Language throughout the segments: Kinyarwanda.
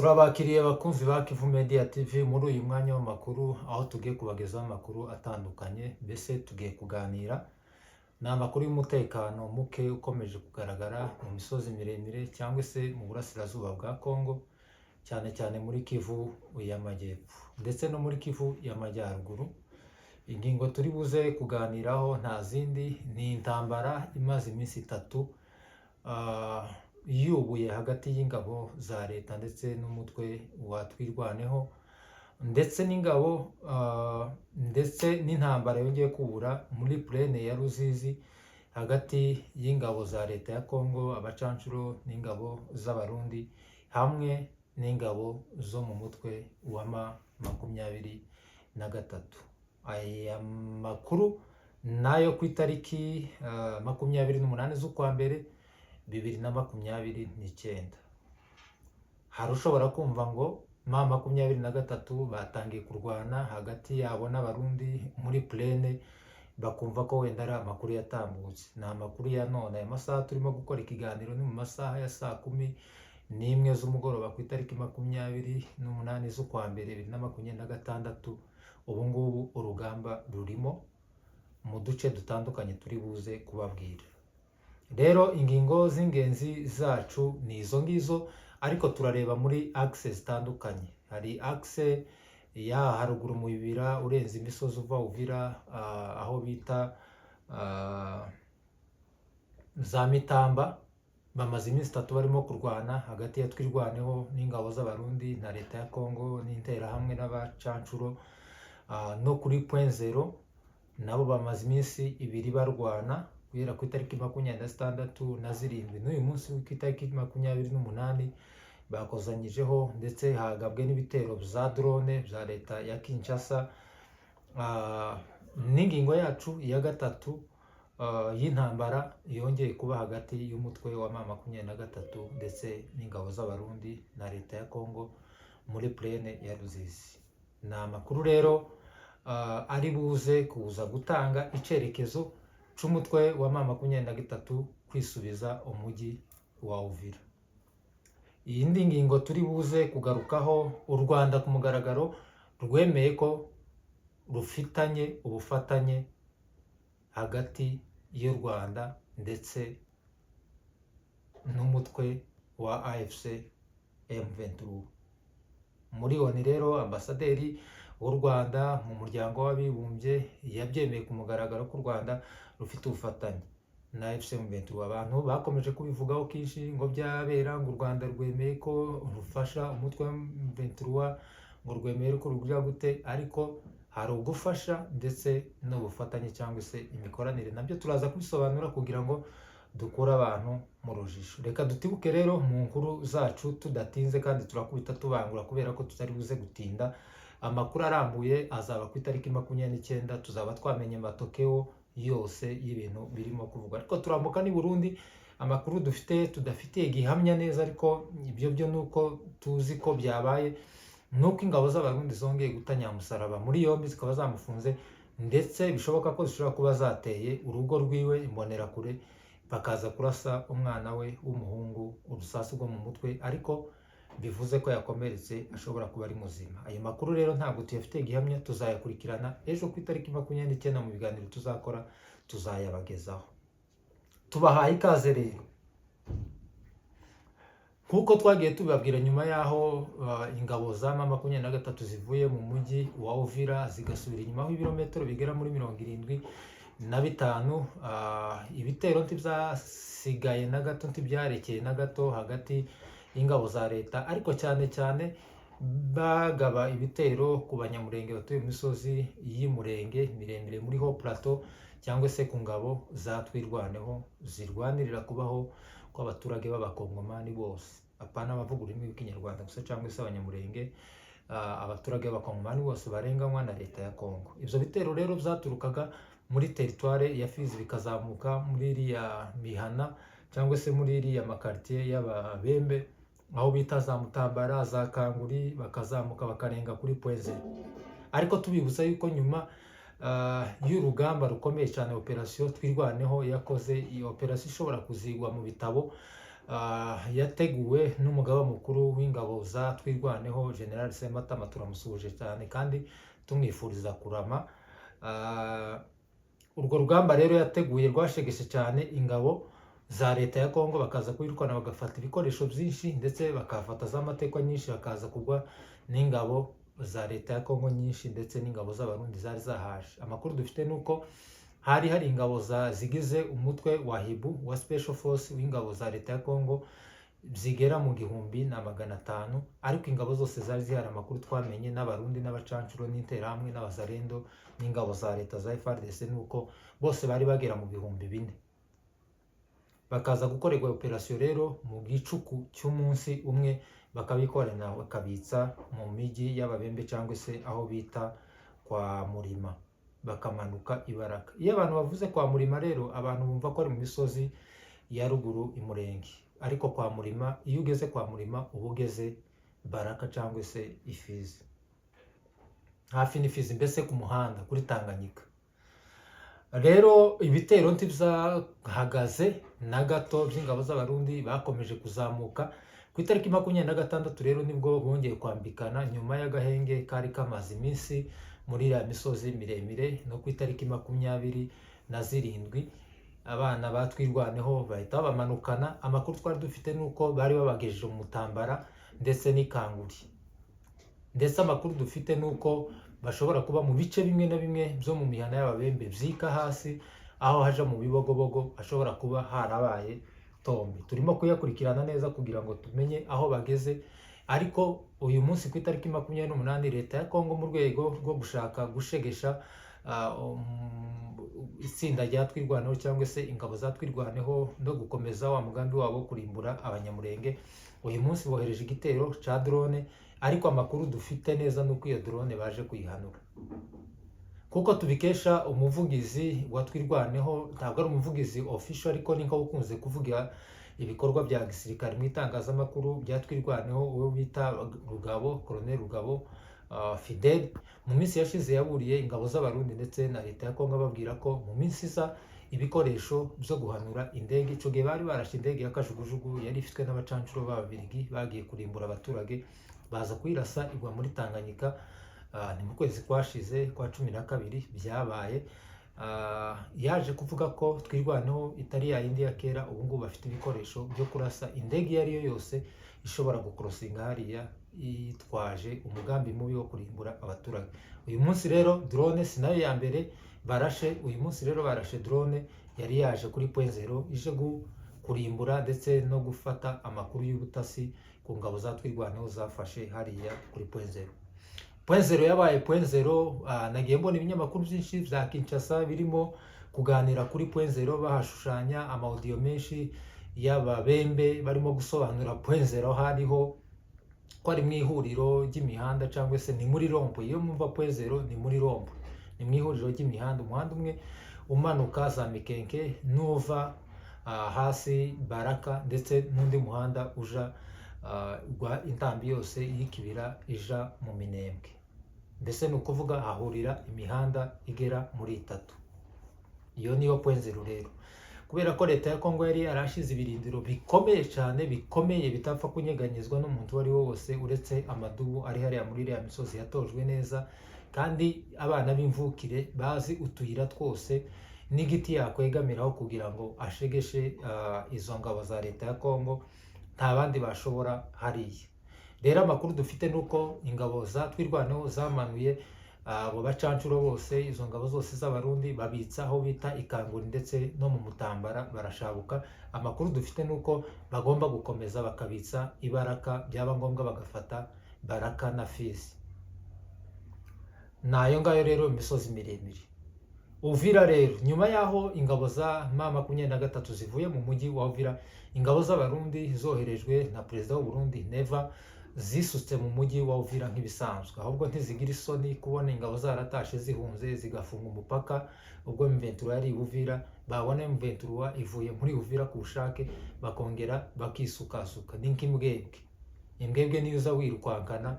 Turabakiriye bakunzi ba Kivu Media TV muri uyu mwanya w'amakuru, aho tugiye kubagezaho amakuru atandukanye. Mbese tugiye kuganira ni amakuru y'umutekano muke ukomeje kugaragara mu misozi miremire cyangwa se mu burasirazuba bwa Kongo, cyane cyane muri Kivu y'Amajyepfo ndetse no muri Kivu y'Amajyaruguru. Ingingo turi buze kuganiraho nta zindi ni intambara imaze iminsi 3 yubuye hagati y'ingabo za leta ndetse n'umutwe wa Twirwaneho, ndetse n'ingabo ndetse n'intambara yongeye kubura muri plaine ya Ruzizi hagati y'ingabo za leta ya Kongo, abacancuro n'ingabo z'abarundi hamwe n'ingabo zo mu mutwe wa M23. Aya makuru nayo ku itariki 28 z'ukwa mbere 2029. Hari ushobora kumva ngo M23 batangiye kurwana hagati yabo n'abarundi muri plaine, bakumva ko wenda ari amakuru yatambutse. Ni amakuru ya none. Aya masaha turimo gukora ikiganiro ni mu masaha ya saa 11 z'umugoroba ku itariki 28 z'ukwa mbere 2026. Ubu ngubu urugamba rurimo mu duce dutandukanye turi buze kubabwira. Rero ingingo z'ingenzi zacu ni izo ngizo, ariko turareba muri axe zitandukanye. Hari axe ya haruguru mu bibira urenze imisozi uva Uvira, aho bita za Mitamba. Bamaze iminsi 3 barimo kurwana hagati ya Twirwaneho n'ingabo z'abarundi na leta ya Kongo n'interahamwe n'abacancuro. No kuri Point Zero nabo bamaze iminsi 2 barwana guhera ku itariki 26 na 7 n'uyu munsi ku itariki 28 bakozanyijeho, ndetse hagabwe n'ibitero bya drone bya leta ya Kinshasa. N'ingingo yacu ya gatatu y'intambara yongeye kuba hagati y'umutwe wa M23 ndetse n'ingabo z'abarundi na leta ya Kongo muri plaine ya Ruzizi. Ni amakuru rero ari buze kuza gutanga icerekezo c'umutwe wa M23 kwisubiza umujyi wa Uvira. Iyindi ngingo turi buze kugarukaho, u Rwanda ku mugaragaro rwemeye ko rufitanye ubufatanye hagati y'u Rwanda ndetse n'umutwe wa AFC M23. Muri oni rero ambasaderi w'u Rwanda mu muryango w'abibumbye yabyemeye ku mugaragaro ko u Rwanda rufite ubufatanye na AFC M23. Abantu bakomeje kubivugaho kinshi ngo byabera ngo u Rwanda rwemeye ko rufasha umutwe wa M23, ngo rwemeye ko rugira gute, ariko hari ugufasha ndetse n'ubufatanye cyangwa se imikoranire. Nabyo turaza kubisobanura kugira ngo dukura abantu mu rujijo. Reka dutibuke rero mu nkuru zacu tudatinze, kandi turakubita tubangura kubera ko tutari buze gutinda. Amakuru arambuye azaba ku itariki 29. Tuzaba twamenye matokeo yose y'ibintu birimo kuvugwa, ariko turambuka ni Burundi. Amakuru dufite tudafitiye gihamya neza, ariko ibyo byo nuko tuzi ko byabaye, nuko ingabo z'abarundi zongeye gutanya Musaraba muri yombi, zikaba zamufunze, ndetse bishoboka ko zishobora kuba zateye urugo rwiwe imbonerakure, bakaza kurasa umwana we w'umuhungu urusasu rwo mu mutwe, ariko bivuze ko yakomeretse, ashobora kuba ari muzima. Ayo makuru rero ntabwo tuyafite gihamya, tuzayakurikirana ejo ku itariki 29 mu biganiro tuzakora, tuzayabagezaho. Tubahaye ikaze rero. Nkuko twagiye tubabwira, nyuma yaho ingabo za M23 zivuye mu mujyi wa Uvira zigasubira inyuma aho ibirometero bigera muri 75, ibitero ntibyasigaye na gato, ntibyarekeye na gato hagati y'ingabo za leta, ariko cyane cyane bagaba ibitero ku banyamurenge batuye mu misozi y'Umurenge miremire muri Haut Plateau, cyangwa se ku ngabo za Twirwaneho zirwanirira kubaho kw'abaturage b'abakongomani bose, apana abavuga ururimi rw'ikinyarwanda gusa cyangwa se abanyamurenge, abaturage b'abakongomani bose barenganywa na leta ya Kongo. Ibyo bitero rero byaturukaga muri teritware ya Fizi bikazamuka muri iriya mihana cyangwa se muri iriya makartier y'Ababembe, aho bita za Mutambara, za Kanguri, bakazamuka bakarenga kuri Point Zero. Ariko tubibutsa yuko nyuma y'urugamba rukomeye cyane, operation Twirwaneho yakoze, iyo operation ishobora kuzigwa mu bitabo yateguwe n'umugaba mukuru w'ingabo za Twirwaneho General Sematama, turamusuhuje cyane kandi tumwifuriza kurama. Urwo rugamba rero yateguye rwashegeshe cyane ingabo za leta ya Kongo, bakaza kwirukana bagafata ibikoresho byinshi ndetse bakafata z'amateka nyinshi, bakaza kugwa n'ingabo za leta ya Kongo nyinshi ndetse n'ingabo z'abarundi zari zahaje. Amakuru dufite nuko hari ingabo zigize umutwe wa Hibu wa Special Force w'ingabo za leta ya Kongo zigera mu 1,500, ariko ingabo zose zari zihari. Amakuru twamenye n'abarundi n'abacancuro n'interahamwe n'abazarendo n'ingabo za leta za FARDC nuko bose bari bagera mu 4,000. Bakaza gukorerwa operation rero mu gicuku cy'umunsi umwe, bakabikorana bakabitsa mu migi y'Ababembe cyangwa se aho bita kwa Murima, bakamanuka Ibaraka. Iyo abantu bavuze kwa Murima rero, abantu bumva ko ari mu misozi ya ruguru imurenge, ariko kwa Murima, iyo ugeze kwa Murima uba ugeze Baraka cyangwa se Ifizi, hafi n'Ifizi, mbese ku muhanda kuri Tanganyika. Rero ibitero ntibyahagaze na gato by'ingabo z'abarundi, bakomeje kuzamuka. Ku itariki 26 rero nibwo bongeye kwambikana nyuma y'agahenge kari kamaze iminsi muri ya misozi miremire. No ku itariki 27 abana batwirwaneho bahita bamanukana. Amakuru twari dufite nuko bari babagejeje mu Mutambara ndetse n'Ikanguri, ndetse amakuru dufite nuko bashobora kuba mu bice bimwe na bimwe byo mu mihana y'Ababembe byika hasi, aho haja mu bibogobogo hashobora kuba harabaye tombe. Turimo kuyakurikirana neza kugira ngo tumenye aho bageze, ariko uyu munsi ku itariki 28 leta ya Kongo mu rwego rwo gushaka gushegesha itsinda rya Twirwaneho cyangwa se ingabo za Twirwaneho no gukomeza wa mugambi wabo kurimbura abanyamurenge, uyu munsi bohereje igitero ca drone. Ariko amakuru dufite neza nuko iyo drone baje kuyihanura, kuko tubikesha umuvugizi wa Twirwaneho. Ntabwo ari umuvugizi official, ariko niko ukunze kuvuga ibikorwa bya gisirikare mu itangazamakuru bya Twirwaneho, uwo bita Rugabo, Colonel Rugabo Fidel. Mu minsi yashize yaburiye ingabo z'abarundi ndetse na leta ya Kongo, babwira ko mu minsi isa ibikoresho byo guhanura indege. Ico gihe bari barashe indege ya kajugujugu yari ifitwe n'abacancuro b'Ababirigi, bagiye kurimbura abaturage, baza kuyirasa igwa muri Tanganyika. Ni mu kwezi kwashize kwa 12 byabaye. Yaje kuvuga ko Twirwaneho itari ya yindi ya kera, ubu ngubu bafite ibikoresho byo kurasa indege iyo ari yo yose ishobora gukrosinga hariya itwaje umugambi mubi wo kurimbura abaturage. Uyu munsi rero drone sinayo ya mbere barashe. Uyu munsi rero barashe drone yari yaje kuri point zero, ije kurimbura ndetse no gufata amakuru y'ubutasi ku ngabo za Twirwaneho zafashe hariya kuri point zero. Point zero yabaye point zero. Nagiye mbona ibinyamakuru byinshi bya Kinshasa birimo kuganira kuri point zero, bahashushanya amaudio menshi y'Ababembe barimo gusobanura point zero hariho ko ari mu ihuriro ry'imihanda cyangwa se ni muri rompo. Iyo mwumva point zero ni muri rompo, ni mu ihuriro ry'imihanda, umuhanda umwe umanuka za Mikenke nuva hasi Baraka, ndetse n'undi muhanda uja gwa intambi yose y'ikibira ija mu Minembwe. Mbese ni ukuvuga hahurira imihanda igera muri 3. Iyo niyo point zero rero. Kubera ko leta ya Kongo yari arashize ibirindiro bikomeye cyane, bikomeye bitapfa kunyeganyezwa n'umuntu wari wose, uretse amadubu ari hariya muri iriya misozi yatojwe neza, kandi abana b'imvukire bazi utuyira twose n'igiti yakwegamiraho kugira ngo ashegeshe izo ngabo za leta ya Kongo. Nta bandi bashobora hariya. Rero amakuru dufite nuko ingabo za Twirwaneho zamanuye abo bacancuro bose, izo ngabo zose z'abarundi babitsa aho bita Ikanguri ndetse no mu Mutambara barashabuka. Amakuru dufite nuko bagomba gukomeza bakabitsa Ibaraka, byaba ngombwa bagafata Baraka na Fizi. Nayo ngayo rero imisozi miremire. Uvira rero, nyuma yaho ingabo za M23 zivuye mu mujyi wa Uvira, ingabo z'abarundi zoherejwe na perezida w'u Burundi Neva zisutse mu mujyi wa Uvira nk'ibisanzwe. Ahubwo ntizigira isoni kubona ingabo zaratashe zihunze zigafunga umupaka. Ubwo M23 yari Uvira, babona M23 ivuye muri Uvira ku bushake, bakongera bakisukasuka. Ni nk'imbwebwe. Imbwebwe niyo uza wirukwankana,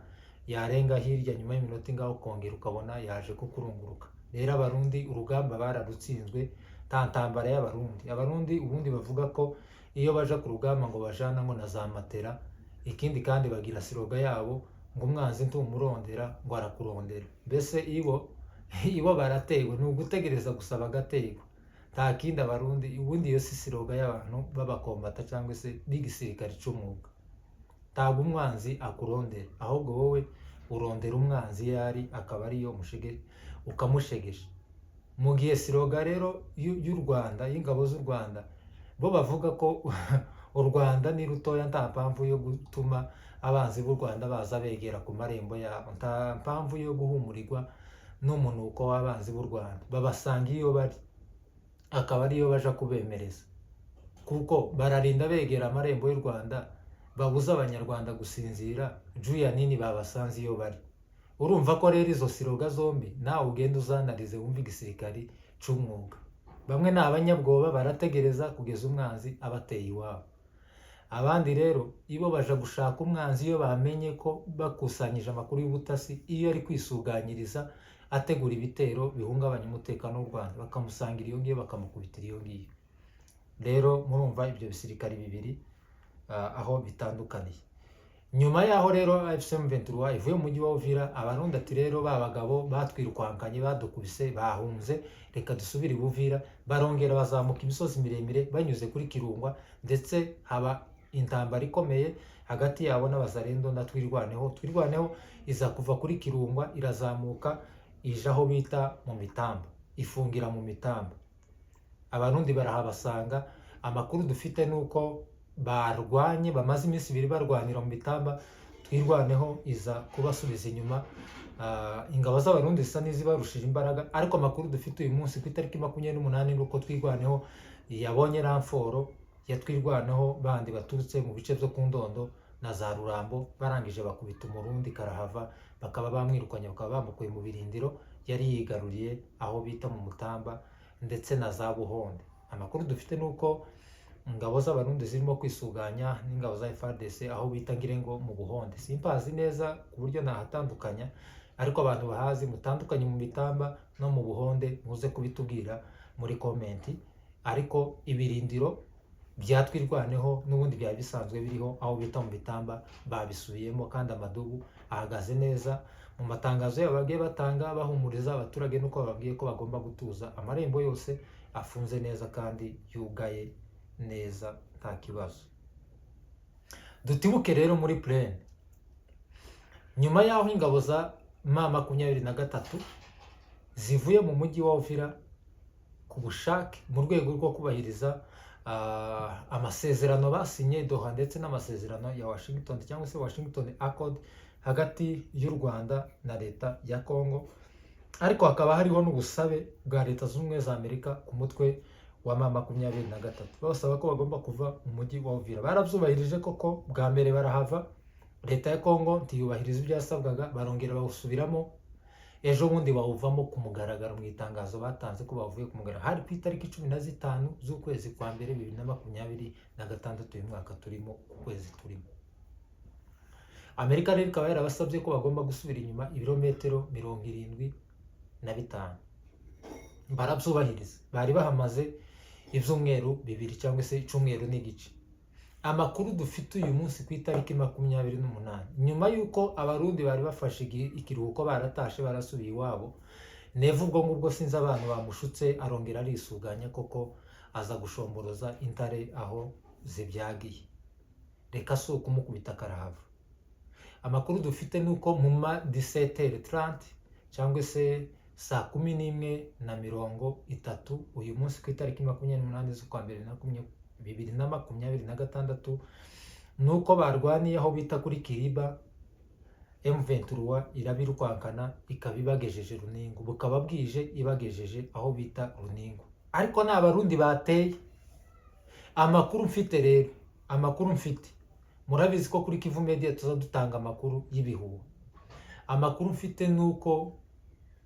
yarenga hirya nyuma y'iminota ingaho kongera ukabona yaje kukurunguruka. Rero abarundi urugamba bararutsinzwe, ta ntambara y'abarundi. Abarundi ubundi bavuga ko iyo baja ku rugamba ngo bajana ngo na za matera. Ikindi kandi bagira siroga yabo ngo umwanzi ntumurondera ngo arakurondera. Mbese ibo barategwa, ni ugutegereza gusaba agategwa, nta kindi abarundi. Ubundi iyo si siroga y'abantu b'abakombata cyangwa se b'igisirikare c'umwuga. Ntabwo umwanzi akurondera, ahubwo wowe urondera umwanzi iyo ari, akaba ariyo ukamushegesha. Mu gihe siroga rero y'u Rwanda, y'ingabo z'u Rwanda, bo bavuga ko u Rwanda ni rutoya, nta mpamvu yo gutuma abanzi b'u Rwanda baza begera ku marembo yabo, nta mpamvu yo guhumurirwa n'umunuko w'abanzi b'u Rwanda. Babasanga iyo bari, akaba ariyo baja kubemereza, kuko bararinda begera amarembo y'u Rwanda, babuza abanyarwanda gusinzira juya nini babasanze iyo bari. Urumva ko rero izo siroga zombi nawe ugenda uzanarize wumva igisirikari c'umwuga. Bamwe ni abanyabwoba, barategereza kugeza umwanzi abateye iwabo. Abandi rero ibo baja gushaka umwanzi iyo bamenye ko bakusanyije amakuru y'ubutasi, iyo ari kwisuganyiriza ategura ibitero bihungabanya umutekano w'u Rwanda, bakamusangira iyo ngiyo, bakamukubitira iyo ngiyo. Rero murumva ibyo bisirikari bibiri aho bitandukaniye. Nyuma yaho rero AFC M23 ivuye mu mujyi wa Uvira, abarundi ati rero ba bagabo batwirukwankanye, badukubise, bahunze, reka dusubire i Uvira. Barongera bazamuka imisozi miremire banyuze kuri Kirungwa, ndetse haba intambara ikomeye hagati yabo n'abazarendo na Twirwaneho. Iza kuva kuri Kirungwa irazamuka ija aho bita mu Mitamba, ifungira mu Mitamba. Abarundi barahabasanga. Amakuru dufite nuko barwanye, bamaze iminsi 2 barwanira mu Mitamba. Twirwaneho iza kubasubiza inyuma. Ingabo z'abarundi zisa n'izibarushije imbaraga, ariko amakuru dufite uyu munsi ku itariki 28 nuko Twirwaneho yabonye ramforo ya Twirwaneho bandi baturutse mu bice byo ku Ndondo na za Rurambo, barangije bakubita umurundi karahava, bakaba bamwirukanye, bakaba bamukuye mu birindiro yari yigaruriye aho bita mu Mutamba ndetse na za Buhonde. Amakuru dufite nuko ingabo z'abarundi zirimo kwisuganya n'ingabo za FARDC aho bita Ngirengo mu Buhonde. Simpazi neza ku buryo nahatandukanya, ariko abantu bahazi mutandukanye mu Mitamba no mu Buhonde muze kubitubwira muri komenti. Ariko ibirindiro bya Twirwaneho n'ubundi byari bisanzwe biriho aho bita mu Mitamba, babisubiyemo kandi amadugu ahagaze neza. Mu matangazo yabo bagiye batanga bahumuriza abaturage nuko bababwiye ko bagomba gutuza, amarembo yose afunze neza kandi yugaye neza nta kibazo. Dutibuke rero muri Plaine. Nyuma yaho ingabo za M23 zivuye mu mujyi wa Uvira ku bushake mu rwego rwo kubahiriza amasezerano basinye Doha, ndetse n'amasezerano ya Washington cyangwa se Washington Accord hagati y'u Rwanda na leta ya Congo. Ariko hakaba hariho n'ubusabe bwa leta z'ubumwe za Amerika ku mutwe wa M23, basaba ko bagomba kuva mu mujyi wa Uvira. Barabyubahirije koko, bwa mbere barahava, leta ya Congo ntiyubahiriza ibyo yasabwaga, barongera bawusubiramo. Ejo bundi bawuvamo ku mugaragaro mu itangazo batanze ko bavuye ku mugaragaro. Hari ku itariki 15 z'ukwezi kwa mbere 2026 uyu mwaka turimo, ukwezi turimo. Amerika rero ikaba yarabasabye ko bagomba gusubira inyuma ibirometero 75. Barabyubahiriza. Bari bahamaze ibyumweru 2 cyangwa se icyumweru n'igice. Amakuru dufite uyu munsi ku itariki 28, nyuma yuko abarundi bari bafashe ikiruhuko, baratashe barasubiye iwabo, Neva ubwo ngubwo sinzi abantu bamushutse, arongera arisuganya koko aza gushomboroza intare aho zibyagiye. Reka si ukumukubita karahava. Amakuru dufite nuko mu ma 17h30 cyangwa se saa 11:30 uyu munsi ku itariki 28 z'ukwa mbere 2026 nuko barwaniye aho bita kuri Kiriba. M23 irabirukwankana ikabibagejeje Runingu, bukaba bwije ibagejeje aho bita Runingu, ariko nta barundi bateye. Amakuru mfite rero, amakuru mfite, murabizi ko kuri Kivu Media tuza dutanga amakuru y'ibihuha. Amakuru mfite nuko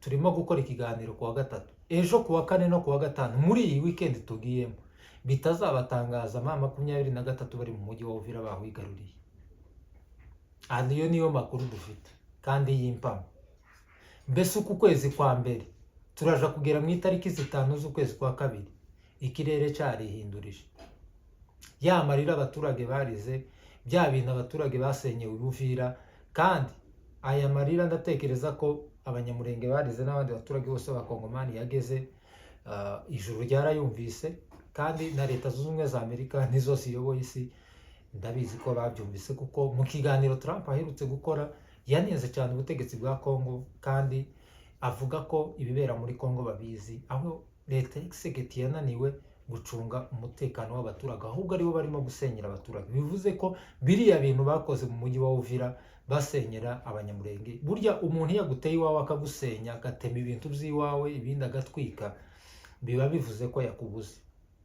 turimo gukora ikiganiro kuwa gatatu, ejo kuwa kane no kuwa gatanu muri iyi weekend tugiyemo, bitazabatangaza M23 bari mu mujyi wa Uvira bawigaruriye. Adiyo niyo makuru dufite kandi y'impamo. Mbese uku kwezi kwa mbere turaja kugera mu itariki 5 z'ukwezi kwa kabiri, ikirere cyarihindurije. ya marira abaturage barize, bya bintu abaturage basenyewe Uvira. Kandi aya marira ndatekereza ko abanyamurenge barize n'abandi baturage bose b'abakongomani yageze ijuru ryarayumvise, kandi na leta zunze ubumwe za Amerika nizo ziyoboye isi ndabizi ko babyumvise, kuko mu kiganiro Trump aherutse gukora yanenze cyane ubutegetsi bwa Congo, kandi avuga ko ibibera muri Congo babizi, aho leta y'Exegeti yananiwe gucunga umutekano w'abaturage, ahubwo aribo barimo gusenyera abaturage. Bivuze ko biriya bintu bakoze mu mujyi wa Uvira basenyera abanyamurenge, burya umuntu iyo aguteye iwawe akagusenya, agatema ibintu by'iwawe, ibindi agatwika, biba bivuze ko yakubuze.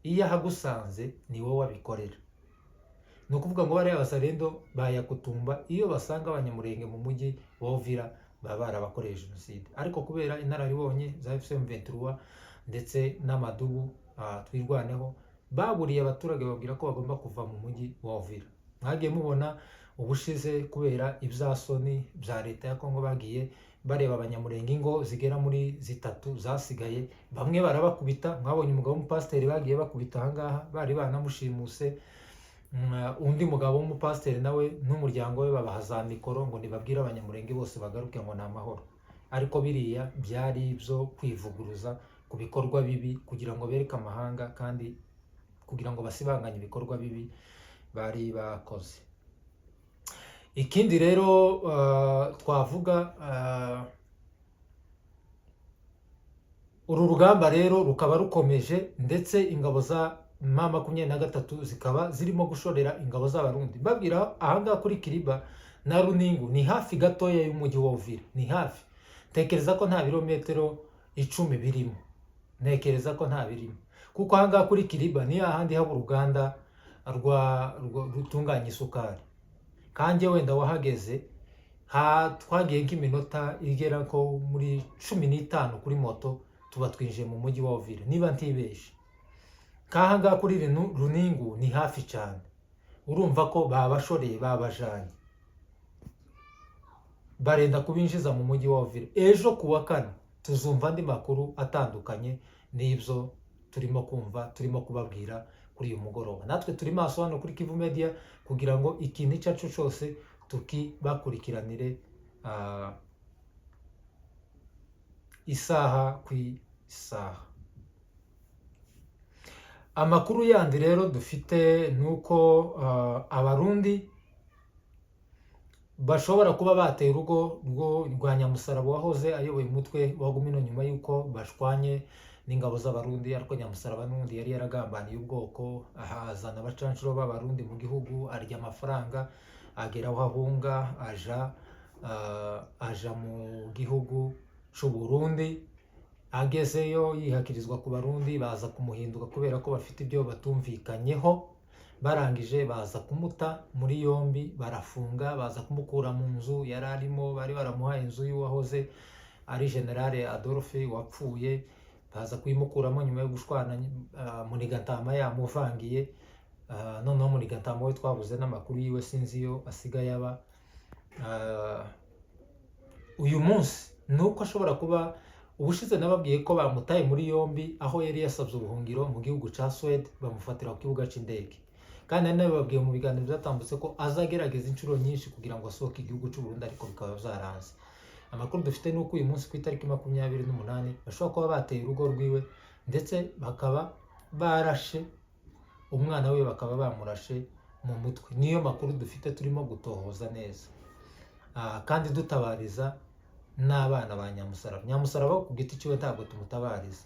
Iyo ahagusanze ni wowe wabikorera. Ni ukuvuga ngo bariya Wazalendo bayakutumba, iyo basanga abanyamurenge mu mujyi wa Uvira baba barabakoreye jenoside. Ariko kubera inararibonye za M23 ndetse n'amadubu twirwaneho, baburiye abaturage babwira ko bagomba kuva mu mujyi wa Uvira. Mwagiye mubona ubushize kubera ibyasoni bya leta ya Congo bagiye bareba abanyamurenge ingo zigera muri 3 zasigaye, bamwe barabakubita. Mwabonye umugabo w'umupasiteri bagiye bakubita ahangaha, bari banamushimuse. Undi mugabo w'umupasiteri nawe n'umuryango we babaha za mikoro ngo nibabwire abanyamurenge bose bagaruke ngo ni amahoro. Ariko biriya byari ibyo kwivuguruza ku bikorwa bibi, kugira ngo bereke amahanga, kandi kugira ngo basibanganye ibikorwa bibi bari bakoze. Ikindi rero twavuga, uru rugamba rero rukaba rukomeje, ndetse ingabo za M23 zikaba zirimo gushorera ingabo z'abarundi. Babwira ahangaha kuri Kiriba na Runingu ni hafi gatoya y'umujyi wa Uvira, ni hafi. Tekereza ko nta birometero 10 birimo, ntekereza ko nta birimo, kuko ahangaha kuri Kiriba ni ahandi haba uruganda rutunganya isukari. Kanjye wenda wahageze twagiye nk'iminota igera ko muri 15 kuri moto tuba twinjiye mu mujyi wa Uvira, niba ntibeshe. Kahangaha kuri Runingu ni hafi cyane. Urumva ko babashoreye, babajanye, barenda kubinjiza mu mujyi wa Uvira. Ejo kuwa kane tuzumva andi makuru atandukanye n'ibyo turimo kumva, turimo kubabwira kuri uyu mugoroba. Natwe turi maso hano kuri Kivu Media kugira ngo ikintu icyo ari cyo cyose tukibakurikiranire isaha ku isaha. Amakuru yandi rero dufite nuko abarundi bashobora kuba bateye urugo rwa Nyamusaraba wahoze ayoboye umutwe wa Gumino nyuma y'uko bashwanye n'ingabo z'abarundi. Ariko Nyamusaraba n'undi yari yaragambaniye ubwoko, ahazana abacancuro b'abarundi mu gihugu, arya amafaranga, agera aho ahunga, aja mu gihugu cy'u Burundi. Agezeyo yihakirizwa ku barundi, baza kumuhinduka kubera ko bafite ibyo batumvikanyeho. Barangije baza kumuta muri yombi, barafunga, baza kumukura mu nzu yari arimo. Bari baramuhaye inzu y'uwahoze ari Generale Adolphe wapfuye, baza kuyimukuramo nyuma yo gushwana. Munigatama yamuvangiye, noneho Munigatama we twabuze n'amakuru yiwe, sinzi iyo asigaye aba. Uyu munsi nuko ashobora kuba, ubushize nababwiye ko bamutaye muri yombi aho yari yasabye ubuhungiro mu gihugu cya Sweden, bamufatira ku kibuga cy'indege. Kandi nawe babwiye mu biganiro byatambutse ko azagerageza inshuro nyinshi kugira ngo asohoke igihugu cy'u Burundi, ariko bikaba byaranze. Amakuru dufite nuko uyu munsi ku itariki 28 bashobora kuba bateye urugo rwiwe, ndetse bakaba barashe umwana we, bakaba bamurashe mu mutwe. Niyo makuru dufite turimo gutohoza neza, kandi dutabariza n'abana ba Nyamusaraba. Nyamusaraba ku giti cyiwe ntabwo tumutabariza,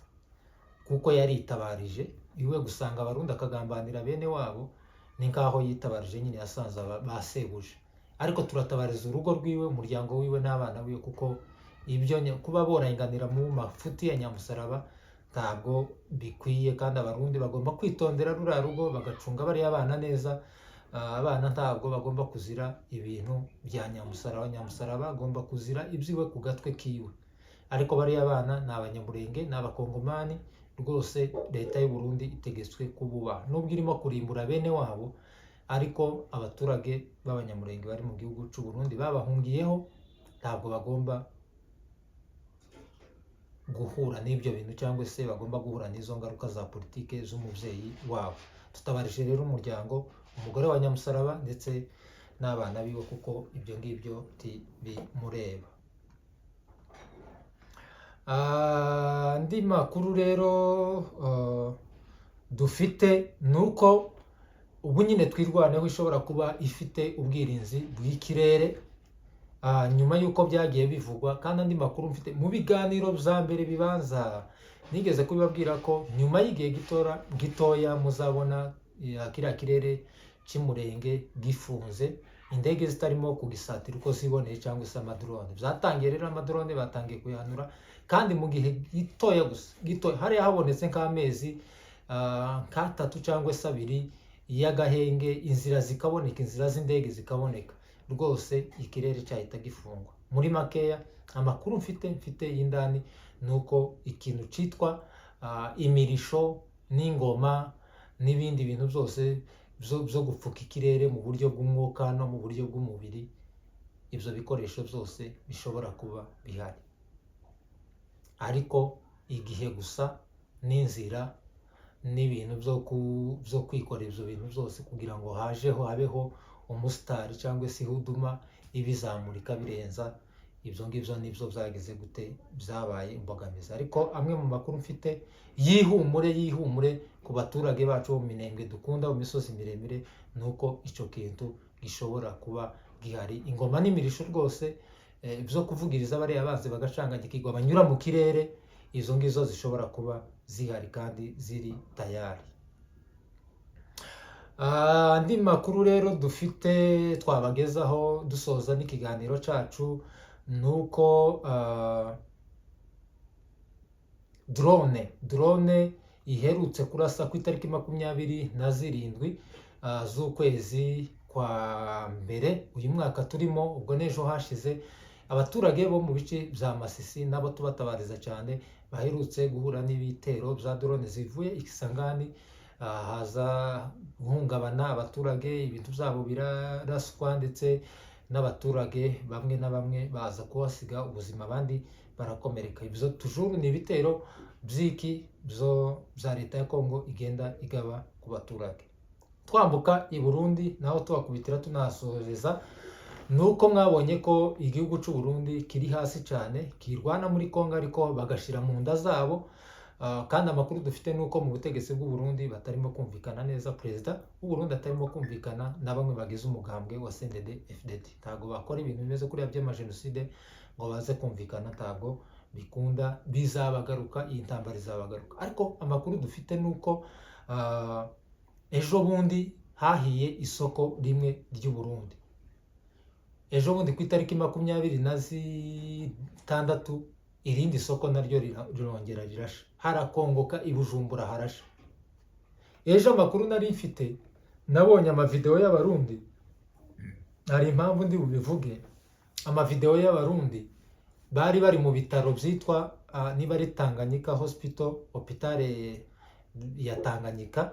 kuko yaritabarije iwe. Gusanga abarundi akagambanira bene wabo ni nkaho yitabarije nyine, yasanze basebuje. Ariko turatabariza urugo rwiwe, umuryango wiwe n'abana biwe, kuko ibyo kuba borenganira mu mafuti ya Nyamusaraba ntabwo bikwiye, kandi abarundi bagomba kwitondera ruriya rugo, bagacunga bariya abana neza. Abana ntabwo bagomba kuzira ibintu bya Nyamusaraba. Nyamusaraba agomba kuzira ibyiwe ku gatwe kiwe. Ariko bariya abana ni abanyamurenge, ni abakongomani rwose. Leta y'u Burundi itegetswe kububaha, nubwo irimo kurimbura bene wabo, ariko abaturage b'abanyamurenge bari mu gihugu cy'u Burundi babahungiyeho ntabwo bagomba guhura n'ibyo bintu, cyangwa se bagomba guhura n'izo ngaruka za politike z'umubyeyi wabo. tutabarije rero umuryango, umugore wa Nyamusaraba ndetse n'abana biwe, kuko ibyo ngibyo bimureba. Andi makuru rero dufite ni uko ubu nyine twirwaneho ishobora kuba ifite ubwirinzi bw'ikirere, nyuma y'uko byagiye bivugwa. Kandi andi makuru mfite mu biganiro bya mbere bibanza, nigeze kubibabwira ko nyuma y'igihe gitoya muzabona kiriya kirere cy'Umurenge gifunze, indege zitarimo kugisatira uko ziboneye cyangwa se amadrone. Byatangiye rero amadrone batangiye kuyanura, kandi mu gihe gitoya gusa, hariya habonetse nk'amezi nk'atatu cyangwa se abiri y'agahenge, inzira zikaboneka, inzira z'indege zikaboneka, rwose ikirere cyahita gifungwa. Muri makeya amakuru mfite y'indani ni uko ikintu cyitwa imirisho n'ingoma n'ibindi bintu byose byo gupfuka ikirere mu buryo bw'umwuka no mu buryo bw'umubiri, ibyo bikoresho byose bishobora kuba bihari, ariko igihe gusa n'inzira n'ibintu byo kwikorera ibyo bintu byose kugira ngo habeho umusitari cyangwa se ihuduma ibizamurika birenza ibyo ngibyo, nibyo byageze gute byabaye imbogamizi. Ariko amwe mu makuru mfite yihumure ku baturage bacu bo mu minembwe dukunda, mu misozi miremire, ni uko icyo kintu gishobora kuba gihari. Ingoma n'imirisho rwose byo kuvugiriza bariya banzi bagacanganyikirwa banyura mu kirere, izo ngizo zishobora kuba zihari kandi ziri tayari. Andi makuru rero dufite twabagezaho dusoza n'ikiganiro cyacu ni uko drone iherutse kurasa ku itariki 27 z'ukwezi kwa mbere uyu mwaka turimo, ubwo n'ejo hashize, abaturage bo mu bice bya Masisi nabo tubatabariza cyane, baherutse guhura n'ibitero bya drone zivuye Ikisangani, haza guhungabana abaturage, ibintu byabo biraraswa, ndetse n'abaturage bamwe na bamwe baza kuhasiga ubuzima, abandi barakomereka. Ibyo tujuru ni ibitero bya leta ya Kongo igenda igaba ku baturage. Twambuka i Burundi naho tubakubitira tunasoreza, nuko mwabonye ko igihugu cy'u Burundi kiri hasi cyane, kirwana muri Kongo ariko bagashira mu nda zabo. Kandi amakuru dufite nuko mu butegetsi bw'u Burundi batarimo kumvikana neza, perezida w'u Burundi atarimo kumvikana na bamwe bagize umugambwe wa CNDD-FDD. Ntabwo bakora ibintu bimeze kuriya by'amajenoside ngo baze kumvikana, ntabwo bikunda, bizabagaruka, iyi ntambara izabagaruka. Ariko amakuru dufite nuko ejo bundi hahiye isoko rimwe ry'u Burundi. Ejo bundi ku itariki 26 irindi soko naryo rirongera rirasha, harakongoka i Bujumbura harasha. Ejo amakuru nari mfite, nabonye amavideo y'abarundi, hari impamvu ndi bubivuge. Amavideo y'abarundi bari mu bitaro byitwa niba ari Tanganyika hopitale ya Tanganyika.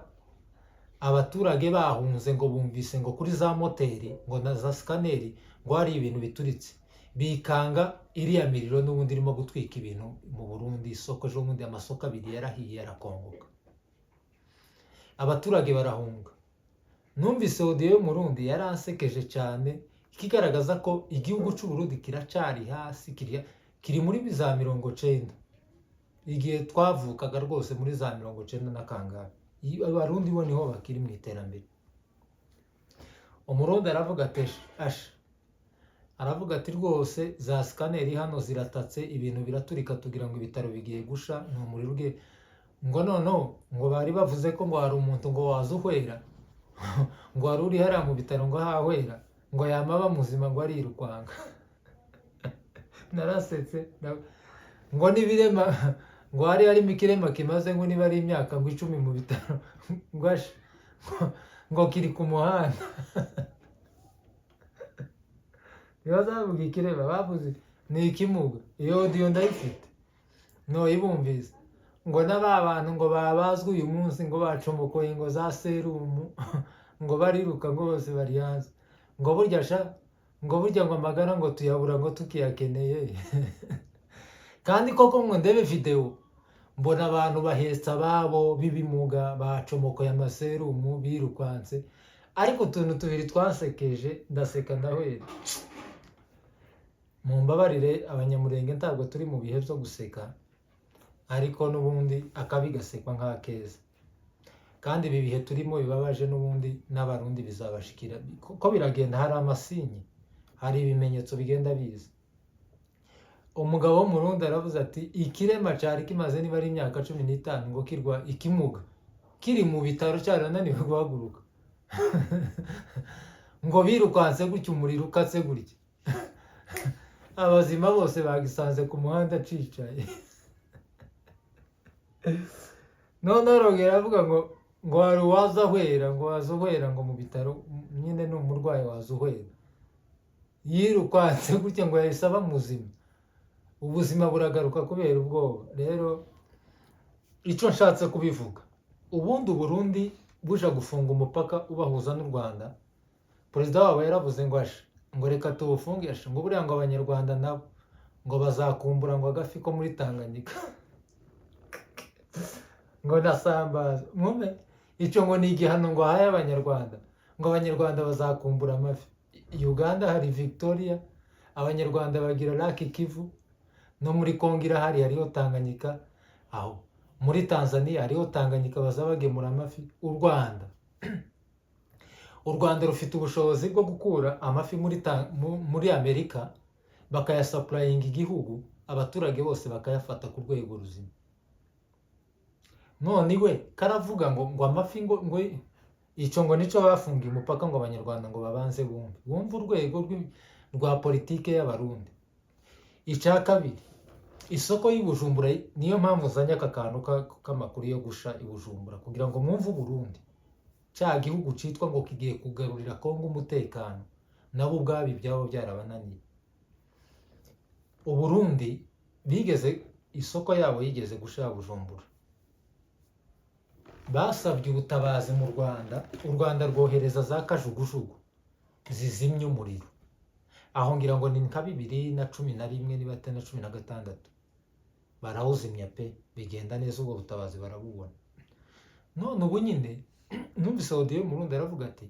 Abaturage bahunze ngo bumvise ngo kuri za moteri ngo na za skaneri ngo hari ibintu bituritse, bikanga iriya miriro n'ubundi irimo gutwika ibintu mu Burundi. Isoko ejo bundi amasoko abiri yarahiye yarakongoka, abaturage barahunga. Numvise audio y'umurundi yaransekeje cyane, ikigaragaza ko igihugu cy'u Burundi kiracari hasi, kiri muri za 90 igihe twavukaga, rwose muri za 90 na kangahe. Abarundi bo niho bakiri mu iterambere. Umurundi aravuga ati rwose za skaneri hano ziratatse, ibintu biraturika, tugira ngo ibitaro bigiye gusha, ni umuriro ugiye. Ngo noneho ngo bari bavuze ko ngo hari umuntu ngo waza uhwera ngo wari uri hariya mu bitaro ngo hahwera, ngo yamaba muzima ngo arirukwanga. Narasetse ngo nibirema, ngo hari harimo ikirema kimaze ngo niba ari imyaka ngo 10 mu bitaro ngo kiri ku muhanda. Yazavuga ikirema, bavuze ni ikimuga. Iyo audio ndayifite no ibumvise, ngo n'abantu ngo babazwe uyu munsi ngo bacomokoye ngo za serumu ngo bariruka ngo bose bari hanze, ngo burya ngo amagara ngo tuyabura ngo tukiyakeneye. Kandi koko ngo ndebe video mbona abantu bahetse ababo b'ibimuga bacomokoye amaserumu birukanse, ariko utuntu tubiri twasekeje ndaseka ndahwera. Mumbabarire abanyamurenge ntabwo turi mu bihe byo guseka, ariko n'ubundi akabi gasekwa nk'akeza, kandi ibi bihe turimo bibabaje n'ubundi n'abarundi bizabashikira ko biragenda. Hari amasinyi, hari ibimenyetso bigenda biza. Umugabo w'umurundi aravuze ati ikirema cari kimaze niba ari imyaka 15 ngo kirwa ikimuga kiri mu bitaro cyarananiwe guhaguruka ngo birukanse gutyo umuriro ukatse gutya abazima bose bagisanze ku muhanda cicaye. None arongera avuga ngo hari uwaza ahwera ngo mu bitaro nyine ni umurwayi waza uhwera, yirukanse gutya ngo yahise aba muzima, ubuzima buragaruka kubera ubwoba. Rero icyo nshatse kubivuga, ubundi Burundi buja gufunga umupaka ubahuza n'u Rwanda, perezida wabo yaravuze ngo reka tuwufunge, ngo buriya ngo abanyarwanda nabo ngo bazakumbura ngo agafi ko muri Tanganyika ngo nasambaza mume icyo ngo ni igihano ngo haye abanyarwanda, ngo abanyarwanda bazakumbura amafi. Uganda hari Victoria, abanyarwanda bagira Lake Kivu, no muri Kongo hariho Tanganyika, aho muri Tanzania hariho Tanganyika bazabagemura amafi. U Rwanda rufite ubushobozi bwo gukura amafi muri Amerika bakayasapurayinga igihugu, abaturage bose bakayafata ku rwego ruzima. None we karavuga ngo amafi ngo icyo ngo nico bafungiye umupaka ngo abanyarwanda ngo babanze bumve urwego rwa politike y'abarundi. Icya kabiri, isoko y'Ibujumbura, niyo mpamvu zanye aka kantu k'amakuru yo gusha Ibujumbura, kugira ngo mwumve Burundi cya gihugu citwa ngo kigiye kugarurira Kongo umutekano, nabo ubwabi byabo byarabananiye. Uburundi isoko yabo yigeze gusha Bujumbura, basabye ubutabazi mu Rwanda, u Rwanda rwohereza za kajugujugu zizimya umuriro. Aho ngira ngo ni nka 2011 niba atari 2016 barawuzimya pe, bigenda neza, ubwo butabazi barabubona. None ubu nyine numvise audio y'umurundi aravuga ati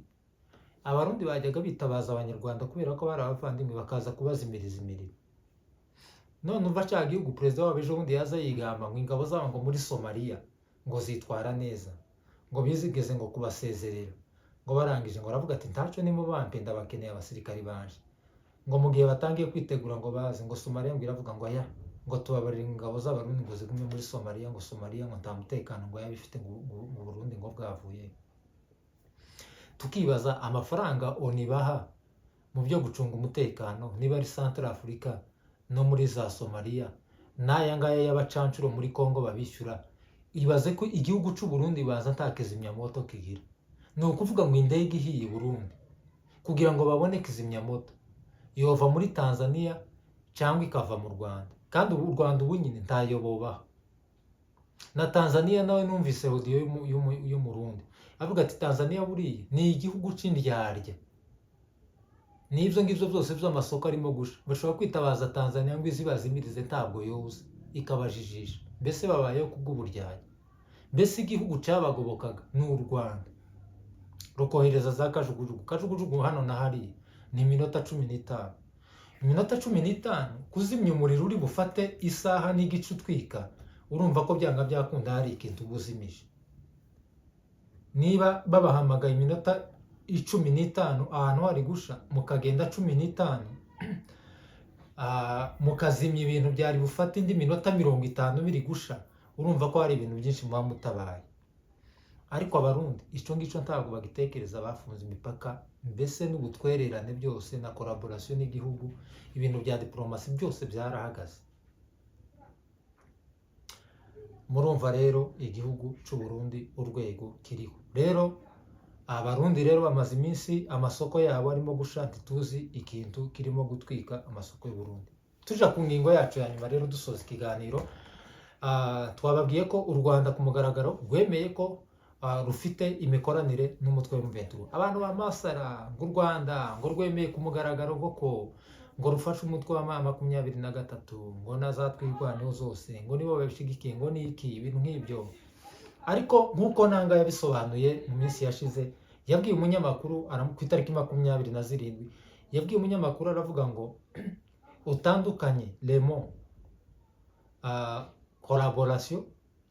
abarundi bajyaga bitabaza abanyarwanda kubera ko bari abavandimwe bakaza kubazimiriza imiriro. None umva cya gihugu perezida wabo ejo bundi yaza yigamba ngo ingabo zabo ngo muri Somalia ngo zitwara neza, ngo bizigeze ngo kubasezerera, ngo barangije ngo aravuga ati ntaco nimo bampenda bakeneye abasirikari banje, ngo mu gihe batangiye kwitegura ngo baze, ngo Somalia ngo iravuga ngo aya ngo tubabarira ingabo z'abarundi ngo zigume muri Somalia, ngo Somalia ngo nta mutekano ngo yabifite ngo Burundi ngo bwavuye. Tukibaza amafaranga onibaha mu byo gucunga umutekano niba ari Central Africa no muri za Somalia, n'aya ngaya y'abacancuro muri Kongo babishyura, ibaze ko igihugu cy'u Burundi baza nta kizimyamoto kigira. Ni ukuvuga ngo indege ihiye Burundi kugira ngo babone kizimyamoto yova muri Tanzania cyangwa ikava mu Rwanda, kandi u Rwanda ubu nyine ntayobobaho. Na Tanzania nawe numvise audio y'umurundi avuga ati Tanzania buriya ni igihugu c'indyarya, n'ibyo ngibyo byose by'amasoko arimo gusha, bashobora kwitabaza Tanzania ngo izibazimirize ntabwo yoza ikabajijisha. Mbese babayeho kubw'uburyarya. Mbese igihugu cyabagobokaga ni u Rwanda, rukohereza za kajugujugu hano na hariya, ni iminota 15. Iminota 15 kuzimya umuriro uri bufate isaha n'igice utwika, urumva ko byanga byakunda hari ikintu ubuzimije. Niba babahamagaye iminota 15 ahantu hari gusha, mukagenda 15 mukazimya ibintu byari bufate indi minota 50 biri gusha, urumva ko hari ibintu byinshi muba mutabaye. Ariko abarundi icyo ngicyo ntabwo bagitekereza, bafunze imipaka, mbese n'ubutwererane byose na collaboration n'igihugu, ibintu bya diplomasi byose byarahagaze. Murumva rero igihugu cy'u Burundi urwego kiriho. Rero abarundi rero bamaze iminsi amasoko yabo arimo gusha, tuzi ikintu kirimo gutwika amasoko y'u Burundi. Tuja ku ngingo yacu ya nyuma rero dusoza ikiganiro, twababwiye ko u Rwanda ku mugaragaro rwemeye ko rufite imikoranire n'umutwe w'M23. Abantu bamasara ngo u Rwanda ngo rwemeye ku mugaragaro ko ngo rufashe umutwe wa M23 ngo nazatwirwaneho zose ngo nibo babishigikiye ngo niki ibintu nk'ibyo. Ariko nk'uko Nanga yabisobanuye mu minsi yashize, yabwiye umunyamakuru ku itariki 27 yabwiye umunyamakuru aravuga ngo utandukanye lemo collaboration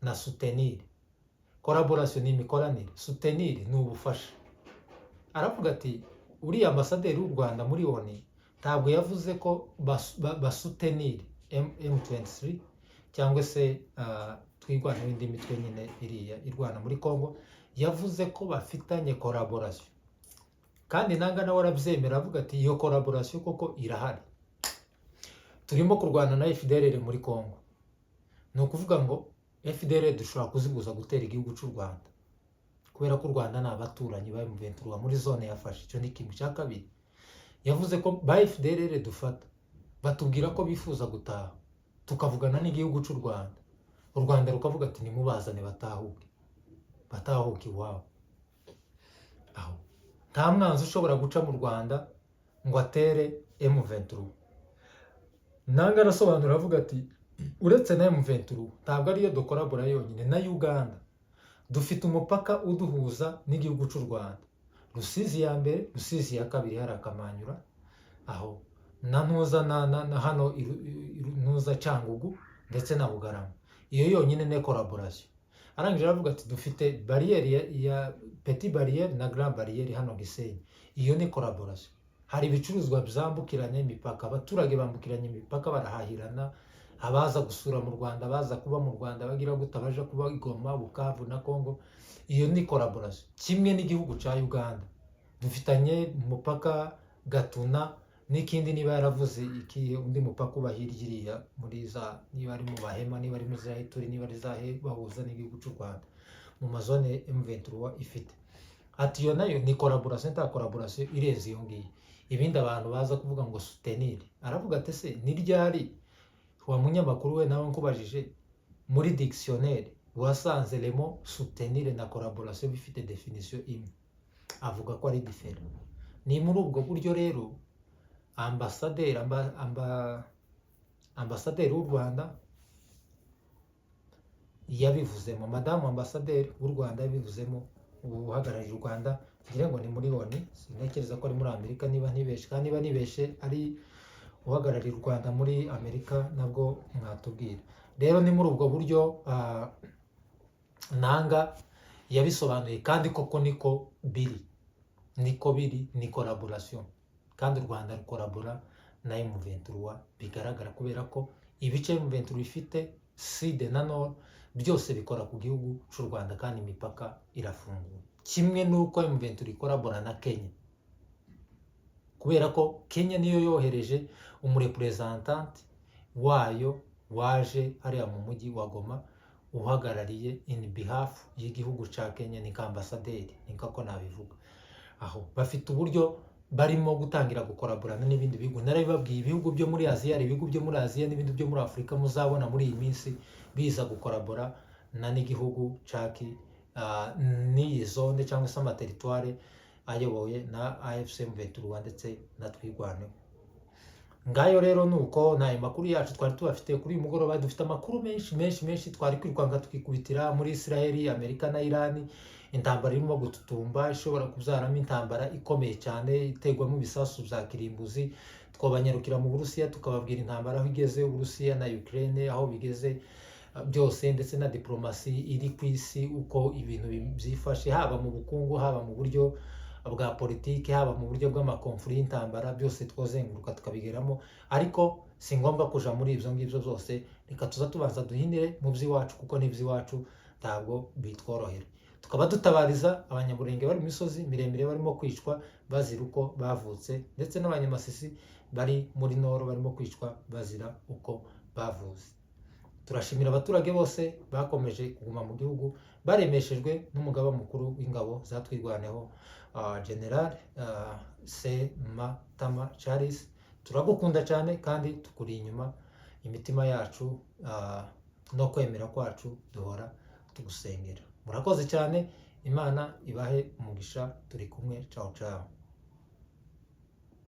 na soutenir. Collaboration ni imikoranire, soutenir ni ubufasha. Aravuga ati uriya ambasaderi w'u Rwanda muri ONU ntabwo yavuze ko basutenir M23 cyangwa se twirwana n'indi mitwe nyine iriya irwana muri Congo, yavuze ko bafitanye collaboration. Kandi Nanga nawe arabyemera avuga ati iyo collaboration koko irahari. Turimo kurwana na FDLR muri Congo. Ni ukuvuga ngo FDLR dushobora kuzibuza gutera igihugu cy'u Rwanda kubera ko u Rwanda ni abaturanyi ba M23 muri zone yafashe. Icyo ni ikintu cya kabiri. Yavuze ko ba FDLR dufata batubwira ko bifuza gutaha, tukavugana n'igihugu cy'u Rwanda, u Rwanda rukavuga ati nimubazane batahuke iwabo. Aho nta mwanzi ushobora guca mu Rwanda ngo atere M23. Nanga arasobanura avuga ati uretse na M23 ntabwo ariyo dukorabora yonyine, na Uganda dufite umupaka uduhuza n'igihugu cy'u Rwanda. Rusizi ya mbere, Rusizi ya kabiri hari Akamanyura, aho na Ntuza na hano Ntuza Cyangugu ndetse na Bugarama. Iyo yonyine ne collaboration. Arangije aravuga ati dufite barriere ya Petit Barriere na Grand Barriere hano Gisenyi. Iyo ni collaboration. Hari ibicuruzwa byambukiranya imipaka, abaturage bambukiranya imipaka barahahirana, abaza gusura mu Rwanda, baza kuba mu Rwanda bagira gutabaje kuba Goma, Bukavu na Congo. Iyo ni collaboration. Kimwe n'igihugu cya Uganda dufitanye umupaka Gatuna n'ikindi niba yaravuze iki undi mupaka uba hirya iriya muri za, niba ari mu Bahema, niba ari muri za Ituri, niba ari za bahuza n'igihugu cy'u Rwanda mu mazone M23 ifite. Ati yo nayo ni collaboration, ta collaboration irenze iyo ngiyi. Ibindi abantu baza kuvuga ngo soutenir, aravuga ati se ni ryari wa munyamakuru we nawe nkubajije muri dictionnaire wasanze lemo soutenir na collaboration bifite definition imwe? Avuga ko ari différent. Ni muri ubwo buryo rero ambasaderi w'u Rwanda yabivuzemo, madamu ambasaderi w'u Rwanda yabivuzemo, uhagarariye u Rwanda ngira ngo ni muri ONU, sintekereza ko ari muri Amerika niba ntibeshe, kandi niba nibeshe ari uhagarariye u Rwanda muri Amerika nabwo mwatubwira. Rero ni muri ubwo buryo Nanga yabisobanuye, kandi koko niko biri ni collaboration. Kandi u Rwanda rukorabora na M23 bigaragara kubera ko ibice M23 ifite Sud na Nord byose bikora ku gihugu cy'u Rwanda kandi imipaka irafunguye. Kimwe nuko M23 ikorabora na Kenya, kubera ko Kenya niyo yohereje umurepresentant wayo waje hariya mu mujyi wa Goma uhagarariye in behalf y'igihugu cya Kenya, ni ambasaderi, nikako nabivuga. Aho bafite uburyo barimo gutangira gukoraborana n'ibindi bihugu. Narabibabwiye ibihugu byo muri Aziya, ibihugu byo muri Aziya n'ibindi byo muri Afrika muzabona muri iyi minsi biza gukorabora na n'igihugu caki n'iyi zone cyangwa se amateritware ayoboye na AFC M23 ndetse na twirwaneho. Ngayo rero nuko nayo makuru yacu twari tubafite kuri uyu mugoroba. Dufite amakuru menshi twari kwirwanga tukikubitira muri Israel, Amerika na Iran. Intambara irimo gututumba ishobora kubyaramo intambara ikomeye cyane itegwamo ibisasu bya kirimbuzi. Twabanyarukira mu Burusiya tukababwira intambara aho igeze, Uburusiya na Ukraine aho bigeze byose, ndetse na diplomasi iri ku isi uko ibintu byifashe, haba mu bukungu, haba mu buryo bwa politiki, haba mu buryo bw'amakonfuri y'intambara, byose twozenguruka tukabigeramo. Ariko si ngombwa kuja muri ibyo ngibyo byose, reka tuza tubanza duhinire mu by'iwacu, kuko n'iby'iwacu ntabwo bitworohera. Tukaba dutabariza abanyamurenge bari mu misozi miremire barimo kwicwa bazira uko bavutse, ndetse n'abanyamasisi bari muri Nord barimo kwicwa bazira uko bavutse. Turashimira abaturage bose bakomeje kuguma mu gihugu baremeshejwe n'umugaba mukuru w'ingabo zatwirwaneho General Sematama Charles. Turagukunda cyane kandi tukuri inyuma. Imitima yacu no kwemera kwacu duhora tugusengera. Murakoze cyane, Imana ibahe umugisha. Turi kumwe. Ciao ciao.